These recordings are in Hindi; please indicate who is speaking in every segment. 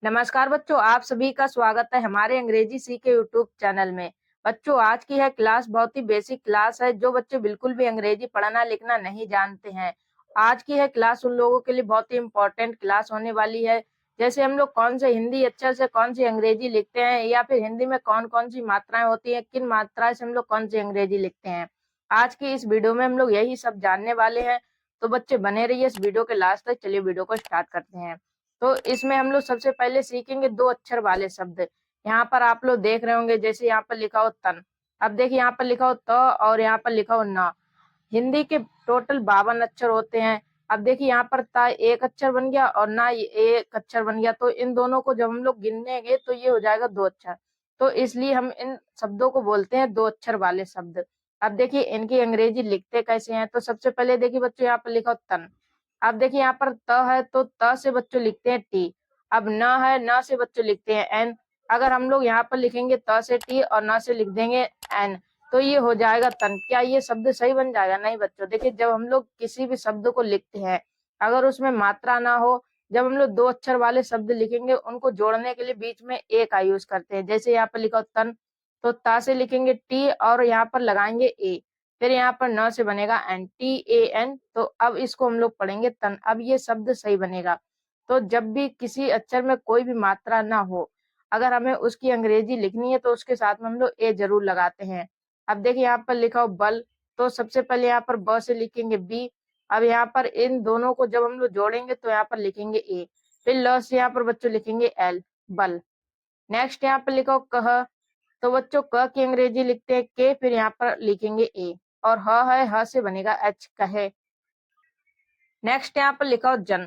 Speaker 1: नमस्कार बच्चों, आप सभी का स्वागत है हमारे अंग्रेजी सीखे यूट्यूब चैनल में। बच्चों, आज की है क्लास बहुत ही बेसिक क्लास है। जो बच्चे बिल्कुल भी अंग्रेजी पढ़ना लिखना नहीं जानते हैं, आज की है क्लास उन लोगों के लिए बहुत ही इम्पोर्टेंट क्लास होने वाली है। जैसे हम लोग कौन से हिंदी अक्षर से कौन सी अंग्रेजी लिखते हैं, या फिर हिंदी में कौन कौन सी मात्राएं होती हैं, किन मात्रा से हम लोग कौन सी अंग्रेजी लिखते हैं। आज की इस वीडियो में हम लोग यही सब जानने वाले हैं। तो बच्चे बने रहिए इस वीडियो के लास्ट तक। चलिए वीडियो को स्टार्ट करते हैं। तो इसमें हम लोग सबसे पहले सीखेंगे दो अक्षर वाले शब्द। यहाँ पर आप लोग देख रहे होंगे, जैसे यहाँ पर लिखा हो तन। अब देखिए यहाँ पर लिखा हो त और यहाँ पर लिखा हो न। हिंदी के टोटल 52 अक्षर होते हैं। अब देखिए यहाँ पर ता एक अक्षर बन गया और ना ये एक अक्षर बन गया, तो इन दोनों को जब हम लोग गिनेंगे तो ये हो जाएगा दो अक्षर। तो इसलिए हम इन शब्दों को बोलते हैं दो अक्षर वाले शब्द। अब देखिए इनकी अंग्रेजी लिखते कैसे हैं। तो सबसे पहले देखिए बच्चों, यहाँ पर लिखा हो तन। अब देखिए यहाँ पर त है, तो त से बच्चों लिखते हैं टी। अब न है, न से बच्चों लिखते हैं एन। अगर हम लोग यहाँ पर लिखेंगे त से टी और न से लिख देंगे एन, तो ये हो जाएगा तन। क्या ये शब्द सही बन जाएगा? नहीं बच्चों। देखिए जब हम लोग किसी भी शब्द को लिखते हैं, अगर उसमें मात्रा ना हो, जब हम लोग दो अक्षर वाले शब्द लिखेंगे, उनको जोड़ने के लिए बीच में ए का यूज करते हैं। जैसे यहाँ पर लिखा हो तन, तो ता से लिखेंगे टी और यहाँ पर लगाएंगे ए। फिर यहाँ पर न से बनेगा एन, टी ए एन। तो अब इसको हम लोग पढ़ेंगे तन। अब ये शब्द सही बनेगा। तो जब भी किसी अक्षर में कोई भी मात्रा ना हो, अगर हमें उसकी अंग्रेजी लिखनी है, तो उसके साथ में हम लोग ए जरूर लगाते हैं। अब देखिए यहाँ पर लिखा हो बल, तो सबसे पहले यहाँ पर ब से लिखेंगे बी। अब यहाँ पर इन दोनों को जब हम लोग जोड़ेंगे तो यहाँ पर लिखेंगे ए। फिर ल से यहाँ पर बच्चों लिखेंगे एल, बल। नेक्स्ट यहाँ पर लिखा हो कह, तो बच्चों क की अंग्रेजी लिखते हैं के, फिर यहाँ पर लिखेंगे ए। और ह है, ह से बनेगा एच, कहे। नेक्स्ट यहाँ पर लिखा हो जन।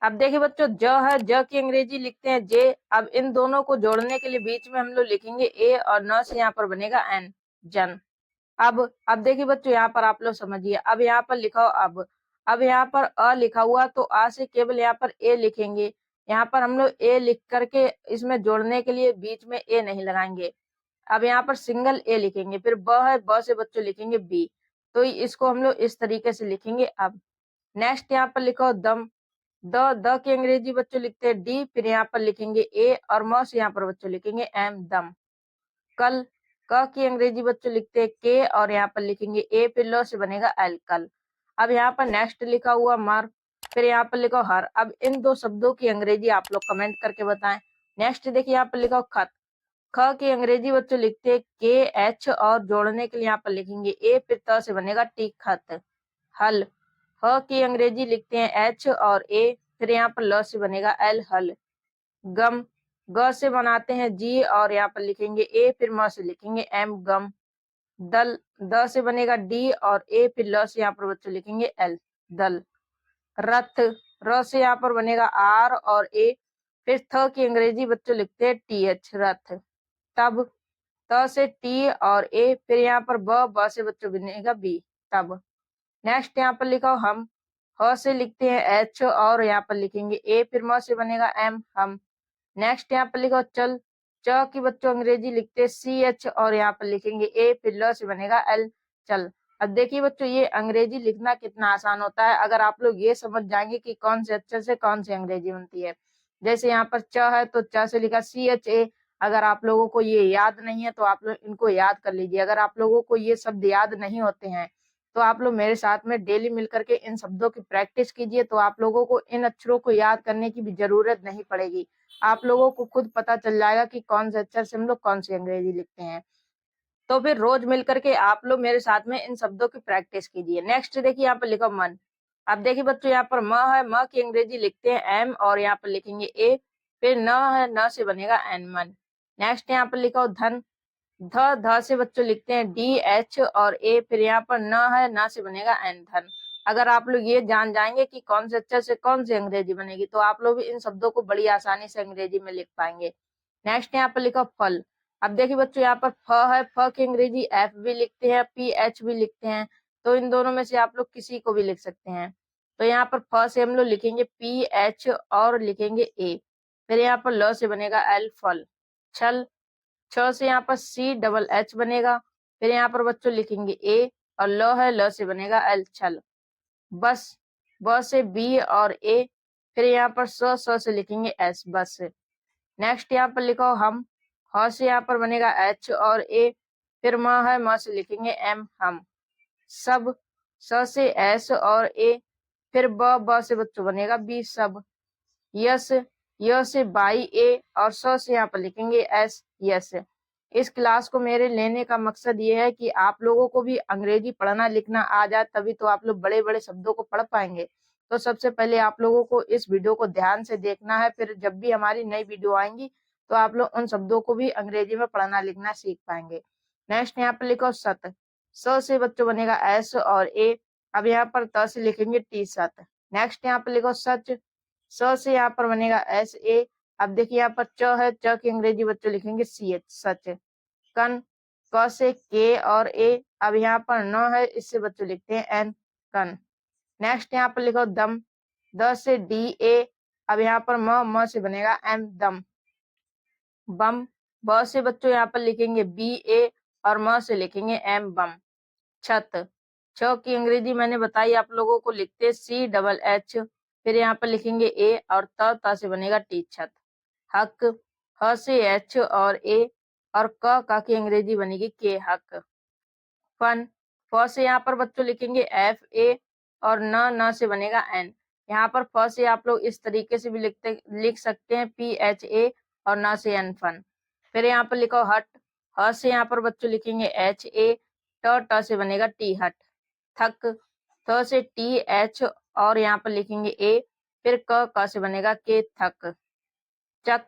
Speaker 1: अब देखिए बच्चों, ज है, ज की अंग्रेजी लिखते हैं जे। अब इन दोनों को जोड़ने के लिए बीच में हम लोग लिखेंगे ए और न से यहाँ पर बनेगा एन, जन। अब देखिए बच्चों, यहाँ पर आप लोग समझिए। अब यहाँ पर लिखा हो अब यहाँ पर अ लिखा हुआ, तो आ से केवल यहाँ पर ए लिखेंगे। यहाँ पर हम लोग ए लिख करके इसमें जोड़ने के लिए बीच में ए नहीं लगाएंगे। अब यहाँ पर सिंगल ए लिखेंगे। फिर ब है, ब से बच्चों लिखेंगे बी। तो इसको हम लोग इस तरीके से लिखेंगे। अब नेक्स्ट यहाँ पर लिखो दम। द की अंग्रेजी बच्चों लिखते हैं डी, फिर यहाँ पर लिखेंगे ए और म से यहाँ पर बच्चों लिखेंगे एम, दम। कल, क की अंग्रेजी बच्चों लिखते हैं के और यहाँ पर लिखेंगे ए, फिर ल से बनेगा एल, कल। अब यहाँ पर नेक्स्ट लिखा हुआ मर, फिर यहाँ पर लिखो हर। अब इन दो शब्दों की अंग्रेजी आप लोग कमेंट करके बताएं। नेक्स्ट देखिए यहाँ पर लिखा खत। ख की अंग्रेजी बच्चों लिखते हैं के एच और जोड़ने के लिए यहाँ पर लिखेंगे ए, फिर त से बनेगा टी, खत। हल, ह की अंग्रेजी लिखते हैं एच और ए, फिर यहाँ पर ल से बनेगा एल, हल। गम, ग से बनाते हैं जी और यहाँ पर लिखेंगे ए, फिर म से लिखेंगे एम, गम। दल, द से बनेगा डी और ए, फिर ल से यहाँ पर बच्चों लिखेंगे एल, दल। रथ, र से यहाँ पर बनेगा आर और ए, फिर थ की अंग्रेजी बच्चों लिखते हैं टी एच, रथ। तब, त से टी और ए, फिर यहाँ पर ब से बच्चों बनेगा बी, तब। नेक्स्ट यहाँ पर लिखा हम। ह से लिखते हैं एच और यहाँ पर लिखेंगे ए, फिर म से बनेगा एम, हम। नेक्स्ट यहाँ पर लिखो चल। च की बच्चों अंग्रेजी लिखते हैं सी एच और यहाँ पर लिखेंगे ए, फिर ल से बनेगा एल, चल। अब देखिए बच्चों, ये अंग्रेजी लिखना कितना आसान होता है अगर आप लोग ये समझ जाएंगे कि कौन से अक्षर से कौन सी अंग्रेजी बनती है। जैसे यहाँ पर च है, तो च से लिखा सी एच ए। अगर आप लोगों को ये याद नहीं है तो आप लोग इनको याद कर लीजिए। अगर आप लोगों को ये शब्द याद नहीं होते हैं, तो आप लोग मेरे साथ में डेली मिल करके इन शब्दों की प्रैक्टिस कीजिए, तो आप लोगों को इन अक्षरों को याद करने की भी जरूरत नहीं पड़ेगी। आप लोगों को खुद पता चल जाएगा कि कौन से अक्षर से हम लोग कौन सी अंग्रेजी लिखते हैं। तो फिर रोज मिल करके आप लोग मेरे साथ में इन शब्दों की प्रैक्टिस कीजिए। नेक्स्ट देखिए यहाँ पर लिखो मन। अब देखिए बच्चों, यहाँ पर म है, म की अंग्रेजी लिखते हैं एम और यहाँ पर लिखेंगे ए, फिर न है, न से बनेगा एन, मन। नेक्स्ट यहाँ पर लिखो धन। ध से बच्चों लिखते हैं डी एच और ए, फिर यहाँ पर न है, न से बनेगा एन, धन। अगर आप लोग ये जान जाएंगे कि कौन से अक्षर से कौन सी अंग्रेजी बनेगी, तो आप लोग भी इन शब्दों को बड़ी आसानी से अंग्रेजी में लिख पाएंगे। नेक्स्ट यहाँ पर लिखो फल। अब देखिए बच्चों, यहाँ पर फ है, फ की अंग्रेजी एफ भी लिखते हैं, पी एच भी लिखते हैं। तो इन दोनों में से आप लोग किसी को भी लिख सकते हैं। तो यहाँ पर फ से हम लोग लिखेंगे पी एच और लिखेंगे ए, फिर यहाँ पर ल से बनेगा एल, फल। छल, छ से यहाँ पर सी डबल एच बनेगा, फिर यहाँ पर बच्चों लिखेंगे ए और ल है, ल से बनेगा एल, छल। बस, ब से बी और ए, फिर यहाँ पर स से लिखेंगे एस, बस। नेक्स्ट यहाँ पर लिखो हम, ह से यहाँ पर बनेगा एच और ए, फिर म है, म से लिखेंगे एम हम। सब, स से एस और ए, फिर ब से बच्चों बनेगा बी सब। यस, य से बाई ए और स से यहाँ पर लिखेंगे एस यस। इस क्लास को मेरे लेने का मकसद ये है कि आप लोगों को भी अंग्रेजी पढ़ना लिखना आ जाए, तभी तो आप लोग बड़े बड़े शब्दों को पढ़ पाएंगे। तो सबसे पहले आप लोगों को इस वीडियो को ध्यान से देखना है, फिर जब भी हमारी नई वीडियो आएंगी तो आप लोग उन शब्दों को भी अंग्रेजी में पढ़ना लिखना सीख पाएंगे। नेक्स्ट यहाँ पर लिखो सत, स से बच्चों बनेगा एस और ए, अब यहाँ पर त से लिखेंगे टी सत। नेक्स्ट यहाँ पर लिखो सच, स से यहाँ पर बनेगा एस ए, अब देखिए यहाँ पर च है, च की अंग्रेजी बच्चों लिखेंगे सी एच सच। कन, क से के और ए, अब यहाँ पर न है, इससे बच्चों लिखते हैं एन कन। नेक्स्ट यहाँ पर लिखो दम, द से डी ए, अब यहाँ पर म से बनेगा एम दम। बम, ब से बच्चों यहाँ पर लिखेंगे बी ए और म से लिखेंगे एम बम। छत, छ की अंग्रेजी मैंने बताई आप लोगों को, लिखते सी डबल एच, फिर यहाँ पर लिखेंगे ए और त से बनेगा टी छत। हक, ह से एच और ए और क की अंग्रेजी बनेगी के हक। फन, फ से यहाँ पर बच्चों लिखेंगे एफ ए और न से बनेगा एन। यहाँ पर फ से आप लोग इस तरीके से भी लिख सकते हैं पी एच ए और न से एन फन। फिर यहाँ पर लिखो हट, ह से यहाँ पर बच्चों लिखेंगे एच ए, ट से बनेगा टी हट। थक, थ से टी एच और यहाँ पर लिखेंगे ए, फिर क से बनेगा के थक। चक,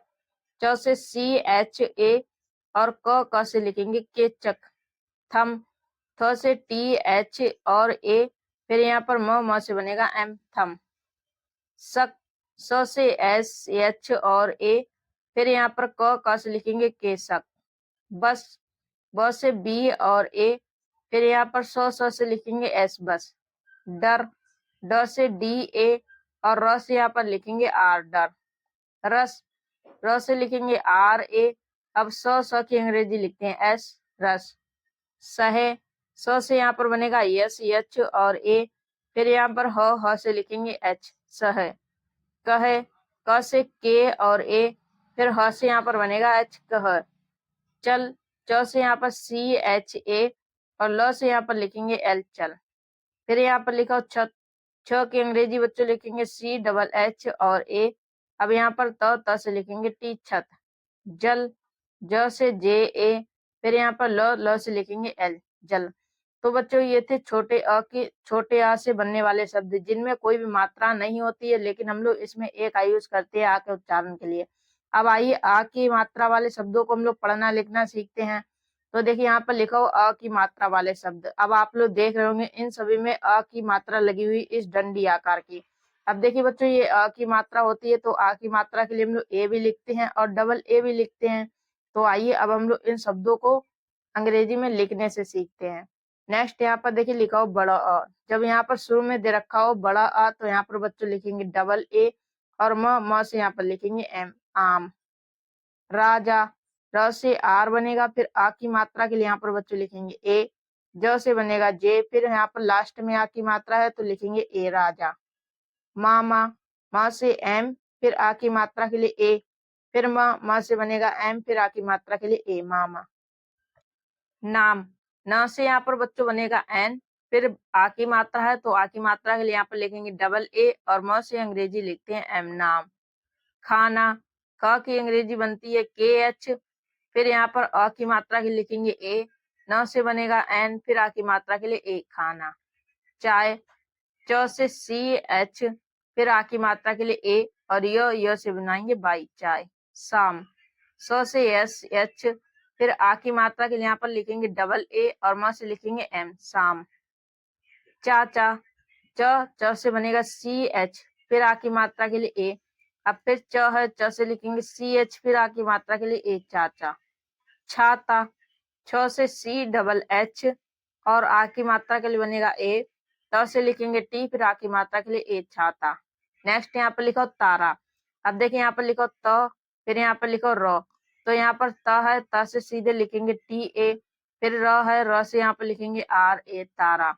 Speaker 1: च से सी एच ए और क से लिखेंगे के चक। थम, थ से टी एच और ए, फिर यहाँ पर म से बनेगा एम थम। सक, स से एस एच और ए, फिर यहाँ पर क से लिखेंगे के सक। बस, ब से बी और ए, फिर यहाँ पर स से लिखेंगे एस बस। डर, ड से डी ए और र से यहाँ पर लिखेंगे आर डर। रस, र से लिखेंगे आर ए, अब स की अंग्रेजी लिखते हैं एस रस। सहे, स से यहाँ पर बनेगा यस एच और ए, फिर यहाँ पर ह से लिखेंगे एच सह। कहे, क से के और ए, फिर ह से यहाँ पर बनेगा एच कह। चल, च से यहाँ पर सी एच ए और ल से यहाँ पर लिखेंगे एल चल। फिर यहाँ पर लिखा छत, छ की अंग्रेजी बच्चों लिखेंगे सी डबल एच और ए, अब यहाँ पर त से लिखेंगे टी छत। जल, ज से जे ए, फिर यहाँ पर ल से लिखेंगे एल जल। तो बच्चों ये थे छोटे आ से बनने वाले शब्द, जिनमें कोई भी मात्रा नहीं होती है, लेकिन हम लोग इसमें एक आ यूज करते हैं आ के उच्चारण के लिए। अब आइए आ की मात्रा वाले शब्दों को हम लोग पढ़ना लिखना सीखते हैं। तो देखिए यहाँ पर लिखा हो अ की मात्रा वाले शब्द। अब आप लोग देख रहे होंगे इन सभी में अ की मात्रा लगी हुई इस डंडी आकार की। अब देखिए बच्चों ये अ की मात्रा होती है, तो आ की मात्रा के लिए हम लोग ए भी लिखते हैं और डबल ए भी लिखते हैं। तो आइए अब हम लोग इन शब्दों को अंग्रेजी में लिखने से सीखते हैं। नेक्स्ट यहाँ पर देखिए लिखा हो बड़ा अ। जब यहाँ पर शुरू में दे रखा हो बड़ा अ, तो यहाँ पर बच्चों लिखेंगे डबल ए और म से यहाँ पर लिखेंगे एम आम। राजा, र से आर बनेगा, फिर आ की मात्रा के लिए यहाँ पर बच्चों लिखेंगे ए, ज से बनेगा जे, फिर यहाँ पर लास्ट में आ की मात्रा है तो लिखेंगे ए राजा। मामा, म से एम, फिर आ की मात्रा के लिए ए, फिर म से बनेगा एम, फिर आ की मात्रा के लिए ए मामा। नाम, न से यहाँ पर बच्चों बनेगा एन, फिर आ की मात्रा है तो आ की मात्रा के लिए यहाँ पर लिखेंगे डबल ए और म से अंग्रेजी लिखते हैं एम नाम। खाना, क की अंग्रेजी बनती है के एच, फिर यहाँ पर अ की मात्रा के लिखेंगे ए, न से बनेगा एन, फिर आ की मात्रा के लिए ए खाना। चाय, च से सी एच, फिर आ की मात्रा के लिए ए और य से बनाएंगे बाई चाय। शाम, स से एस एच, फिर आ की मात्रा के लिए यहाँ पर लिखेंगे डबल ए और म से लिखेंगे एम शाम। चाचा, च से बनेगा सी एच, फिर आ की मात्रा के लिए ए, अब फिर च है, च से लिखेंगे सी एच, फिर आ की मात्रा के लिए ए चाचा। छाता, छ से सी डबल एच और आ की मात्रा के लिए बनेगा ए, त से लिखेंगे टी, फिर आ की मात्रा के लिए ए छाता। नेक्स्ट यहाँ पर लिखो तारा। अब देखिए यहाँ पर लिखो त, फिर यहाँ पर लिखो र। तो यहाँ पर त है, त से सीधे लिखेंगे टी ए, फिर र है, र से यहाँ पर लिखेंगे आर ए तारा।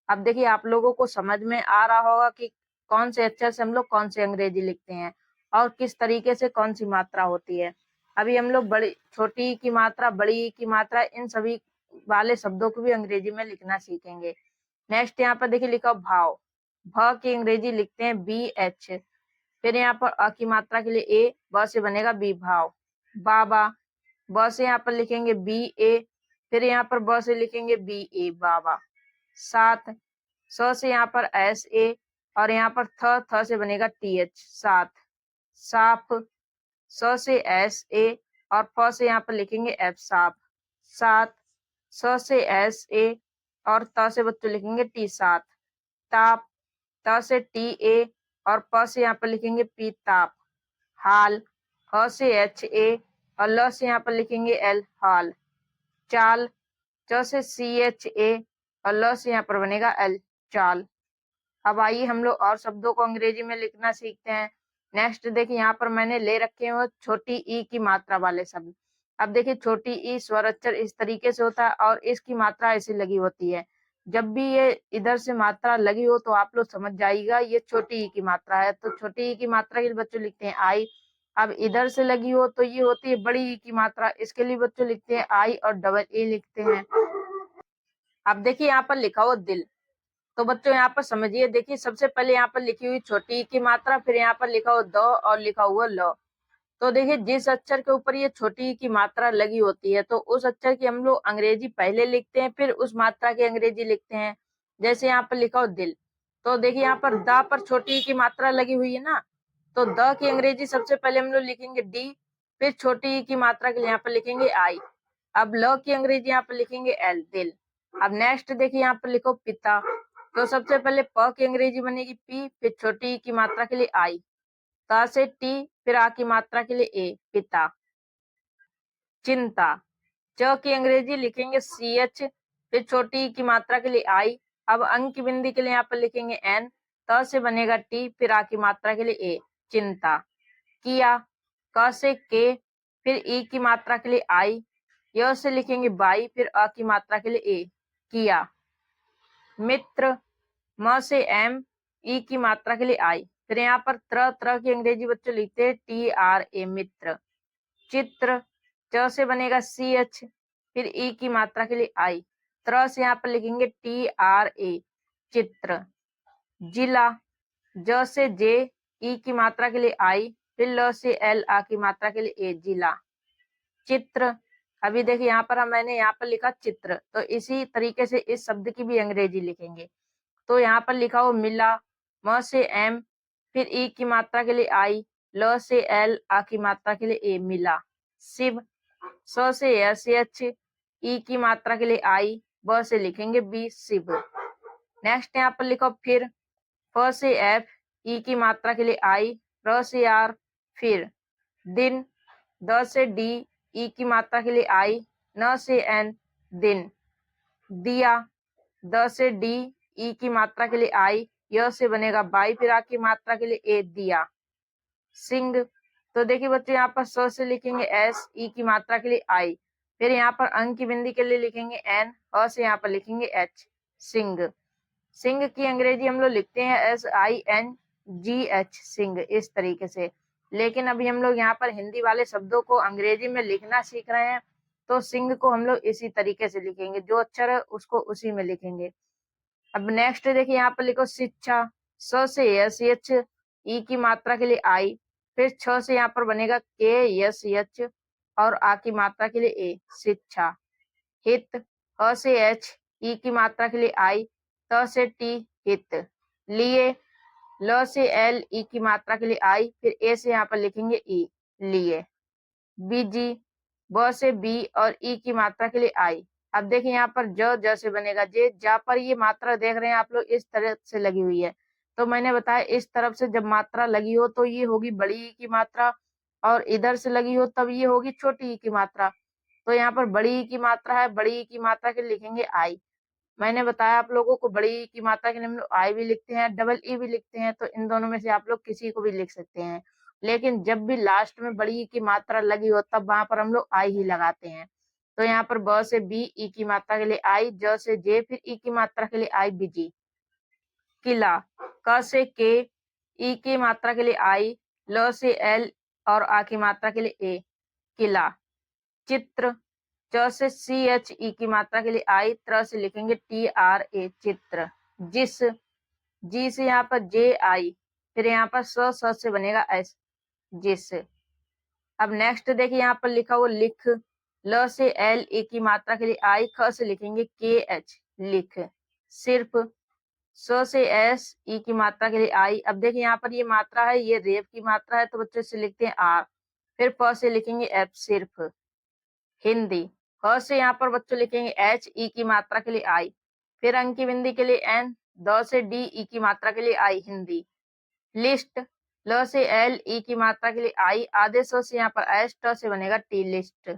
Speaker 1: अब देखिए आप लोगों को समझ में आ रहा होगा कि कौन से अक्षर से हम लोग कौन से अंग्रेजी लिखते हैं। और किस तरीके से कौन सी मात्रा होती है। अभी हम लोग बड़ी छोटी ई की मात्रा, बड़ी ई की मात्रा, इन सभी वाले शब्दों को भी अंग्रेजी में लिखना सीखेंगे। नेक्स्ट यहाँ पर देखिए लिखा भाव। भ की अंग्रेजी लिखते हैं BH। फिर यहाँ पर अ की मात्रा के लिए ए, ब से बनेगा बी भाव। बाबा, ब से यहाँ पर लिखेंगे BA। फिर यहाँ पर ब से लिखेंगे BA बाबा। साथ, स से यहाँ पर SA और यहाँ पर थ से बनेगा TH साथ। साफ, स से SA और फ से यहाँ पर लिखेंगे F साफ। साथ, स से SA और त से बच्चों लिखेंगे T साथ। ताप, त से TA और प से यहाँ पर लिखेंगे P ताप। हाल, ह से HA और ल से यहाँ पर लिखेंगे L हाल। चाल, च से CHA और ल से यहाँ पर बनेगा L चाल। अब आइए हम लोग और शब्दों को अंग्रेजी में लिखना सीखते हैं। नेक्स्ट देखिए यहाँ पर मैंने ले रखे हैं वो छोटी ई की मात्रा वाले शब्द। अब देखिए छोटी ई स्वर अक्षर इस तरीके से होता है और इसकी मात्रा ऐसी लगी होती है। जब भी ये इधर से मात्रा लगी हो तो आप लोग समझ जाइएगा ये छोटी ई की मात्रा है। तो छोटी ई की मात्रा के लिए बच्चों लिखते हैं आई। अब इधर से लगी हो तो ये होती है बड़ी ई की मात्रा, इसके लिए बच्चों लिखते हैं आई और डबल ई लिखते हैं। अब देखिए यहाँ पर लिखा हो दिल। तो बच्चों यहाँ पर समझिए, देखिए सबसे पहले यहाँ पर लिखी हुई छोटी ई की मात्रा, फिर यहाँ पर लिखा हुआ द और लिखा हुआ ल। तो देखिए जिस अक्षर के ऊपर ये छोटी ई की मात्रा लगी होती है तो उस अक्षर की हम लोग अंग्रेजी पहले लिखते हैं, फिर उस मात्रा की अंग्रेजी लिखते हैं। जैसे यहाँ पर लिखा हो दिल, तो देखिए यहाँ पर द पर छोटी ई की मात्रा लगी हुई है ना, तो द की अंग्रेजी सबसे पहले हम लोग लिखेंगे डी, फिर छोटी ई की मात्रा के लिए यहाँ पर लिखेंगे आई। अब ल की अंग्रेजी यहाँ पर लिखेंगे एल दिल। अब नेक्स्ट देखिए यहाँ पर लिखो पिता, तो सबसे पहले प की अंग्रेजी बनेगी पी, फिर छोटी ई की मात्रा के लिए आई। ता से टी, फिर आ की मात्रा के लिए ए पिता। चिंता, च की अंग्रेजी लिखेंगे CH, फिर छोटी ई की मात्रा के लिए आई। अब अंक की बिंदी के लिए यहाँ पर लिखेंगे एन, त से बनेगा टी, फिर आ की मात्रा के लिए ए चिंता। किया, क से के, फिर ई की मात्रा के लिए आई। य से लिखेंगे बाई, फिर अ की मात्रा के लिए ए किया। मित्र, म से एम, ई की मात्रा के लिए आई। फिर यहाँ पर तरह की अंग्रेजी बच्चों लिखते हैं TRA मित्र। चित्र, च से बनेगा CH, फिर ई की मात्रा के लिए आई। तरह से यहाँ पर लिखेंगे TRA चित्र। जिला, ज से जे, ई की मात्रा के लिए आई, फिर ल से L आ की मात्रा के लिए ए जिला। चित्र, अभी देखिए यहाँ पर मैंने यहाँ पर लिखा चित्र, तो इसी तरीके से इस शब्द की भी अंग्रेजी लिखेंगे। तो यहाँ पर लिखा हो मिला, म से एम, फिर ई की मात्रा के लिए आई, ल से एल आ की मात्रा के लिए ए मिला। शिव, स से SH, ई की मात्रा के लिए आई, ब से लिखेंगे बी शिव। नेक्स्ट यहाँ पर लिखो फिर, फ से F, ई की मात्रा के लिए आई, र से R फिर। दिन, द से D, ई की मात्रा के लिए आई, न से N दिन। दिया, द से डी, ई की मात्रा के लिए आई, य से बनेगा बाई, फिर आ की मात्रा के लिए ए दिया। सिंह, तो देखिए बच्चों यहाँ पर स से लिखेंगे S, ई की मात्रा के लिए आई, फिर यहाँ पर अंक की बिंदी के लिए लिखेंगे N, अ से यहाँ पर लिखेंगे H सिंह। सिंह की अंग्रेजी हम लोग लिखते हैं SINGH सिंह, इस तरीके से। लेकिन अभी हम लोग यहाँ पर हिंदी वाले शब्दों को अंग्रेजी में लिखना सीख रहे हैं, तो सिंह को हम लोग इसी तरीके से लिखेंगे, जो अक्षर है उसको उसी में लिखेंगे। अब नेक्स्ट देखिए यहाँ पर लिखो शिक्षा, स से SH, ई की मात्रा के लिए आई, फिर छ से यहाँ पर बनेगा KSH और आ की मात्रा के लिए ए शिक्षा। हित, ह से H, ई की मात्रा के लिए आई, त से टी हित। लिए, ल से L, ई की मात्रा के लिए आई, फिर ए से यहाँ पर लिखेंगे ई लिए। बीजी, ब से बी और ई की मात्रा के लिए आई। अब देखिए यहाँ पर ज से बनेगा जे, जा पर ये मात्रा देख रहे हैं आप लोग इस तरह से लगी हुई है, तो मैंने बताया इस तरफ से जब मात्रा लगी हो तो ये होगी बड़ी ई की मात्रा, और इधर से लगी हो तब ये होगी छोटी ई की मात्रा। तो यहाँ पर बड़ी ई की मात्रा है, बड़ी ई की मात्रा के लिए लिखेंगे आई। मैंने बताया आप लोगों को बड़ी ई की मात्रा के लिए हम लोग आई भी लिखते हैं, डबल ई भी लिखते हैं, तो इन दोनों में से आप लोग किसी को भी लिख सकते हैं। लेकिन जब भी लास्ट में बड़ी ई की मात्रा लगी हो तब वहां पर हम लोग आई ही लगाते हैं। तो यहाँ पर ब से बी, ई की मात्रा के लिए आई, ज से जे, फिर ई की मात्रा के लिए आई बीजी। किला, क से के, ई की मात्रा के लिए आई, ल से एल और आ की मात्रा के लिए ए, किला। चित्र, च से सी एच ई की मात्रा के लिए आई, त्र से लिखेंगे टी आर ए, चित्र। जिस, जी से यहाँ पर जे आई, फिर यहाँ पर स से बनेगा एस, जिस। अब नेक्स्ट देखिए यहाँ पर लिखा हुआ लिख, ल से एल ए की मात्रा के लिए आई, ख से लिखेंगे के एच, लिख। सिर्फ, स से एस ई की मात्रा के लिए आई। अब देखिए यहाँ पर ये मात्रा है, ये रेप की मात्रा है, तो बच्चे इसे लिखते हैं आर। फिर प से लिखेंगे एफ, सिर्फ। हिंदी, ह से यहाँ पर बच्चों लिखेंगे एच ई की मात्रा के लिए आई, फिर अंक की बिंदी के लिए एन, द से डी ई की मात्रा के लिए आई, हिंदी। लिस्ट, ल से एल ई की मात्रा के लिए आई, आधे स से यहाँ पर एस, ट से बनेगा टी, लिस्ट।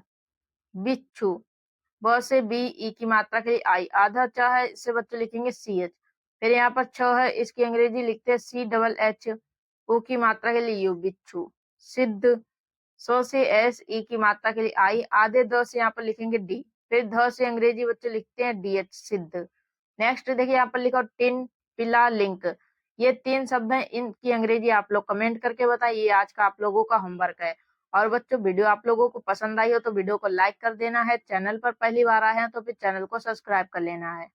Speaker 1: बिच्छू, ब से बी ई की मात्रा के लिए आई, आधा च है, इसे बच्चों लिखेंगे सी एच। फिर यहाँ पर छ है, इसकी अंग्रेजी लिखते हैं सी डबल एच, ओ की मात्रा के लिए यू, बिच्छू। सिद्ध, सो से एस ई की मात्रा के लिए आई, आधे द से यहाँ पर लिखेंगे डी, फिर ध से अंग्रेजी बच्चे लिखते हैं डी एच, सिद्ध। नेक्स्ट देखिए यहाँ पर लिखा टिन, पिला, लिंक। ये 3 शब्द हैं, इनकी अंग्रेजी आप लोग कमेंट करके बताइए। आज का आप लोगों का होमवर्क है। और बच्चों, वीडियो आप लोगों को पसंद आई हो तो वीडियो को लाइक कर देना है। चैनल पर पहली बार आए हैं तो फिर चैनल को सब्सक्राइब कर लेना है।